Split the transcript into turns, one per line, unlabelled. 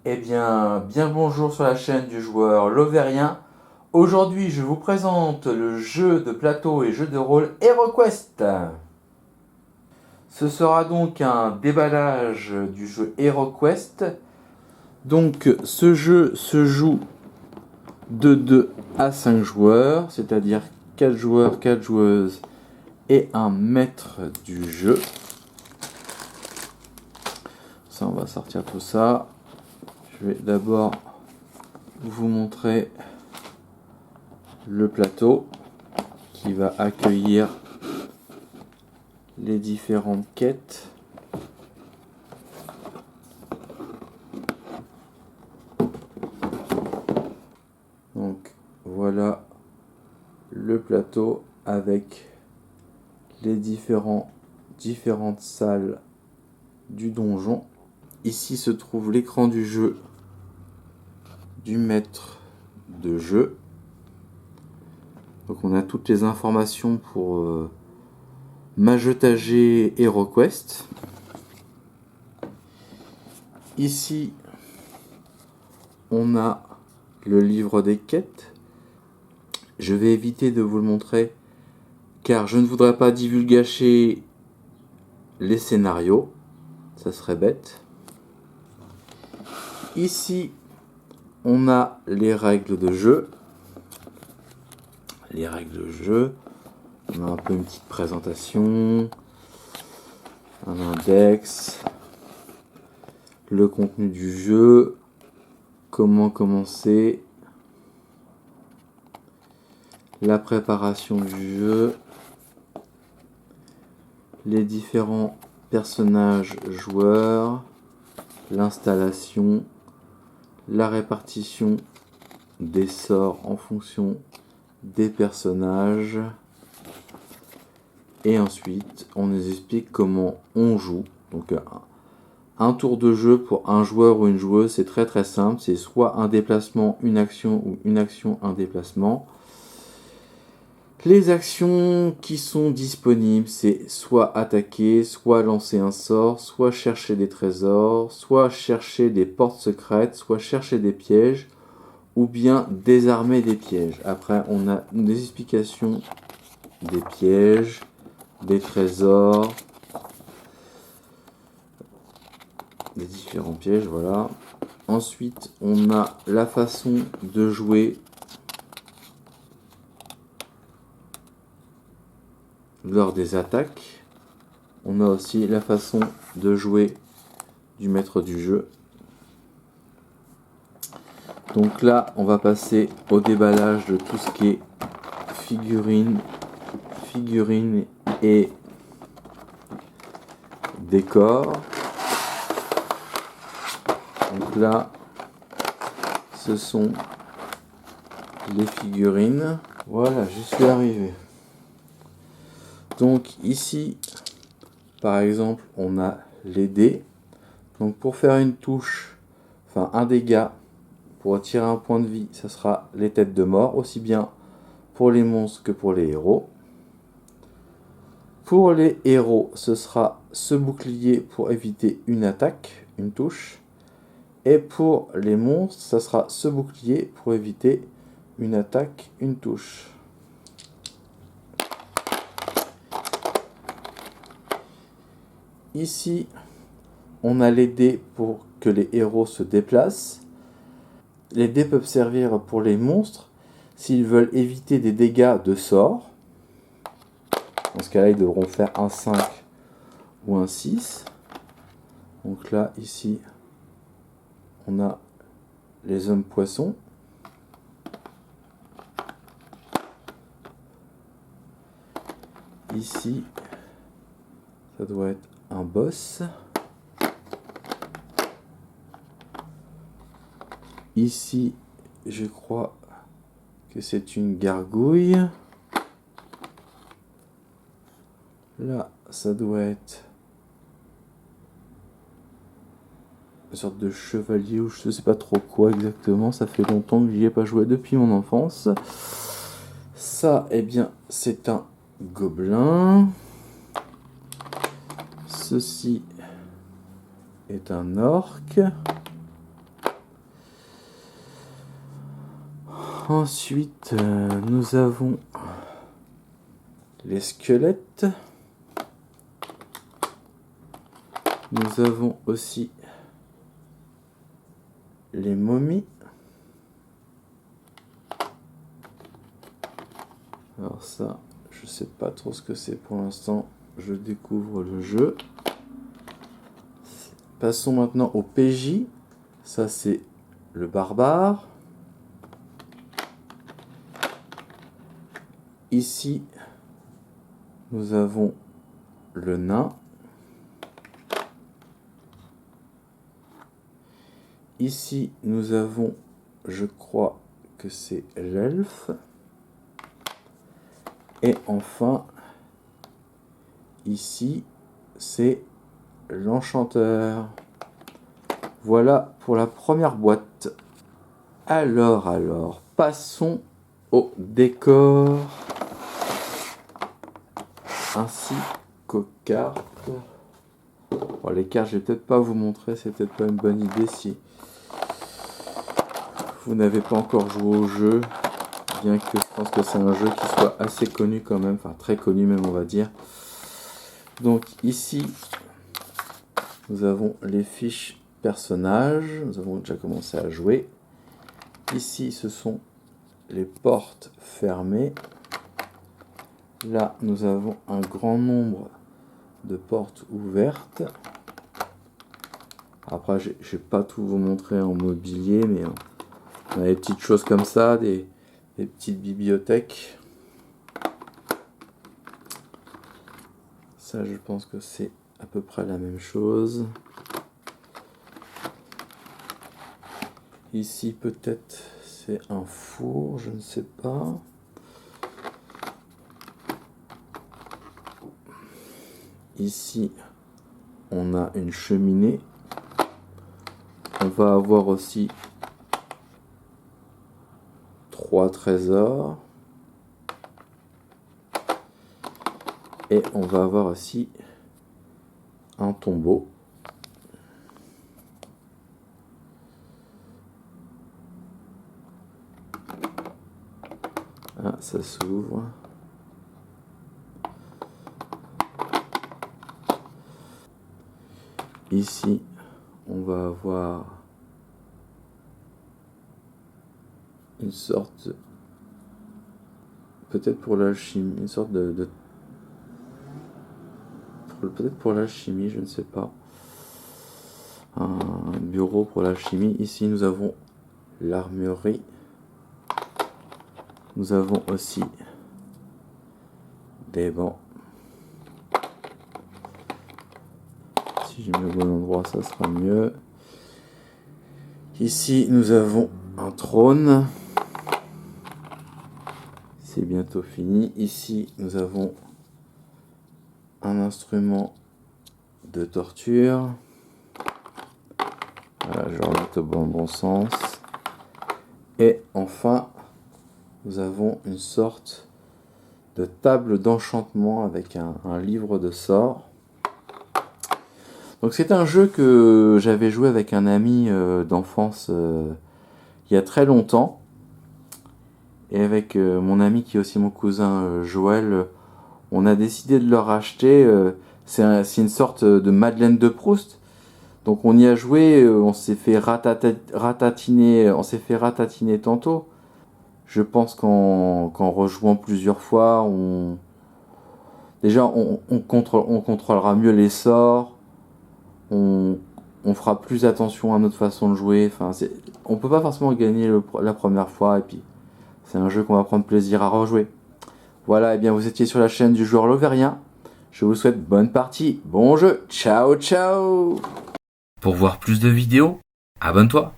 Eh bien bonjour sur la chaîne du joueur L'Auvergnat. Aujourd'hui, je vous présente le jeu de plateau et jeu de rôle HeroQuest. Ce sera donc un déballage du jeu HeroQuest. Donc, ce jeu se joue de 2 à 5 joueurs, c'est-à-dire 4 joueurs, 4 joueuses et un maître du jeu. Ça, on va sortir tout ça. Je vais d'abord vous montrer le plateau qui va accueillir les différentes quêtes. Donc voilà le plateau avec les différentes salles du donjon. Ici se trouve l'écran du jeu du maître de jeu. Donc on a toutes les informations pour majetager HeroQuest. Ici on a le livre des quêtes. Je vais éviter de vous le montrer car je ne voudrais pas divulgacher les scénarios, ça serait bête. Ici on a les règles de jeu. On a un peu une petite présentation, un index, le contenu du jeu, comment commencer, la préparation du jeu, les différents personnages joueurs, l'installation, la répartition des sorts en fonction des personnages, et ensuite on nous explique comment on joue. Donc un tour de jeu pour un joueur ou une joueuse, c'est très simple, c'est soit un déplacement, une action, ou une action, un déplacement. Les actions qui sont disponibles, c'est soit attaquer, soit lancer un sort, soit chercher des trésors, soit chercher des portes secrètes, soit chercher des pièges, ou bien désarmer des pièges. Après, on a des explications des pièges, des trésors, des différents pièges, voilà. Ensuite, on a la façon de jouer lors des attaques. On a aussi la façon de jouer du maître du jeu. Donc là, on va passer au déballage de tout ce qui est figurines et décors. Donc là, ce sont les figurines. Voilà, j'y suis arrivé. Donc ici, par exemple, on a les dés. Donc pour faire une touche, enfin un dégât, pour tirer un point de vie, ça sera les têtes de mort, aussi bien pour les monstres que pour les héros. Pour les héros, ce sera ce bouclier pour éviter une attaque, une touche. Et pour les monstres, ça sera ce bouclier pour éviter une attaque, une touche. Ici, on a les dés pour que les héros se déplacent. Les dés peuvent servir pour les monstres s'ils veulent éviter des dégâts de sort. Dans ce cas-là, ils devront faire un 5 ou un 6. Donc là, ici, on a les hommes poissons. Ici, ça doit être un boss. Ici, je crois que c'est une gargouille. Là, ça doit être une sorte de chevalier ou je sais pas trop quoi exactement. Ça fait longtemps que j'y ai pas joué depuis mon enfance. Ça, eh bien, c'est un gobelin. Ceci est un orque. Ensuite, nous avons les squelettes. Nous avons aussi les momies. Alors ça, je sais pas trop ce que c'est pour l'instant. Je découvre le jeu. Passons maintenant au PJ. Ça, c'est le barbare. Ici, nous avons le nain. Ici, nous avons, je crois que c'est l'elfe. Et enfin, ici, c'est l'enchanteur. Voilà pour la première boîte. Alors, passons au décor ainsi qu'aux cartes. Bon, les cartes, je vais peut-être pas vous montrer, c'est peut-être pas une bonne idée si vous n'avez pas encore joué au jeu, bien que je pense que c'est un jeu qui soit assez connu quand même, enfin très connu même on va dire. Donc ici, nous avons les fiches personnages, nous avons déjà commencé à jouer. Ici, ce sont les portes fermées. Là, nous avons un grand nombre de portes ouvertes. Après, je ne vais pas tout vous montrer en mobilier, mais on a des petites choses comme ça, des petites bibliothèques. Ça, je pense que c'est à peu près la même chose. Ici, peut-être, c'est un four, je ne sais pas. Ici, on a une cheminée. On va avoir aussi 3 trésors. Et on va avoir aussi un tombeau. Ah, ça s'ouvre. Ici, on va avoir une sorte, peut-être pour l'alchimie, une sorte peut-être pour l'alchimie, je ne sais pas. Un bureau pour l'alchimie. Ici, nous avons l'armurerie. Nous avons aussi des bancs. Si je mets au bon endroit, ça sera mieux. Ici, nous avons un trône. C'est bientôt fini. Ici, nous avons un instrument de torture. Voilà, je remets au bon sens. Et enfin, nous avons une sorte de table d'enchantement avec un livre de sorts. Donc c'est un jeu que j'avais joué avec un ami d'enfance il y a très longtemps. Et avec mon ami qui est aussi mon cousin Joël, on a décidé de le racheter. C'est une sorte de Madeleine de Proust. Donc on y a joué, on s'est fait ratatiner tantôt. Je pense qu'en rejouant plusieurs fois, on contrôlera mieux les sorts. On fera plus attention à notre façon de jouer. Enfin, on peut pas forcément gagner la première fois, et puis c'est un jeu qu'on va prendre plaisir à rejouer. Voilà, et bien vous étiez sur la chaîne du joueur Lovérien. Je vous souhaite bonne partie, bon jeu, ciao ciao.
Pour voir plus de vidéos, abonne-toi.